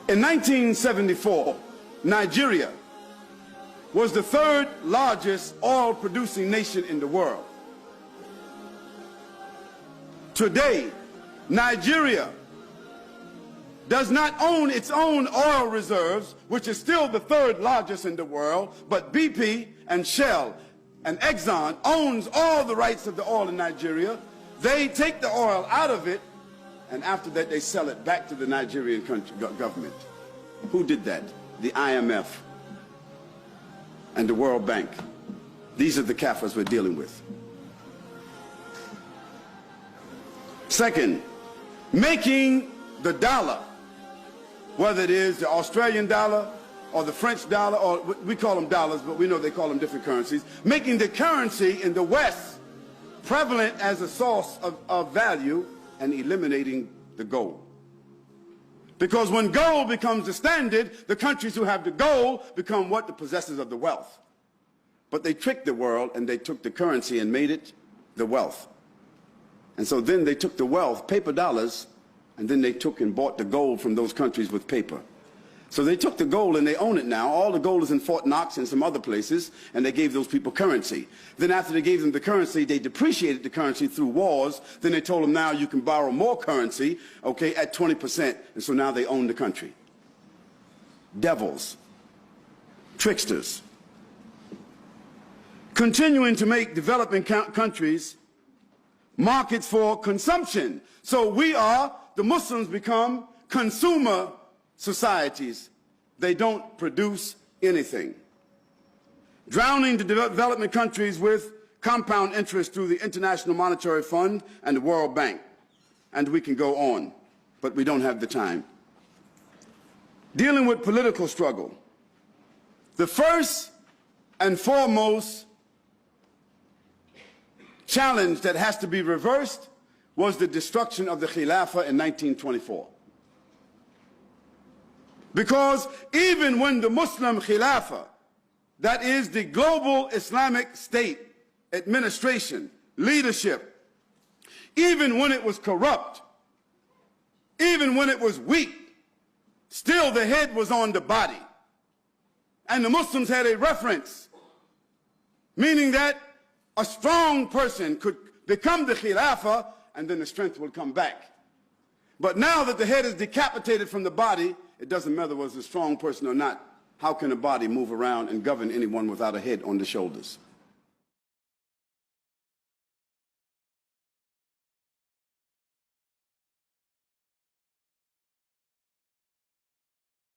In 1974, Nigeria was the third largest oil-producing nation in the world. Today, Nigeria does not own its own oil reserves, which is still the third largest in the world, but BP and Shell and Exxon owns all the rights of the oil in Nigeria. They take the oil out of it, and after that they sell it back to the Nigerian government. Who did that? The IMF and the World Bank. These are the kafirs we're dealing with. Second, making the dollar, whether it is the Australian dollar or the French dollar, or we call them dollars, but we know they call them different currencies, making the currency in the West prevalent as a source of value and eliminating the gold. Because when gold becomes the standard, the countries who have the gold become what? The possessors of the wealth. But they tricked the world and they took the currency and made it the wealth. And so then they took the wealth, paper dollars, and then they took and bought the gold from those countries with paper. So they took the gold and they own it now. All the gold is in Fort Knox and some other places, and they gave those people currency. Then after they gave them the currency, they depreciated the currency through wars. Then they told them now you can borrow more currency, okay, at 20%. And so now they own the country. Devils. Tricksters. Continuing to make developing countries markets for consumption. So the Muslims become consumer societies. They don't produce anything. Drowning the developing countries with compound interest through the International Monetary Fund and the World Bank. And we can go on, but we don't have the time. Dealing with political struggle. The first and foremost challenge that has to be reversed was the destruction of the Khilafah in 1924. Because even when the Muslim Khilafah, that is the global Islamic state administration, leadership, even when it was corrupt, even when it was weak, still the head was on the body. And the Muslims had a reference, meaning that a strong person could become the Khilafah and then the strength will come back. But now that the head is decapitated from the body, it doesn't matter whether it's a strong person or not. How can a body move around and govern anyone without a head on the shoulders?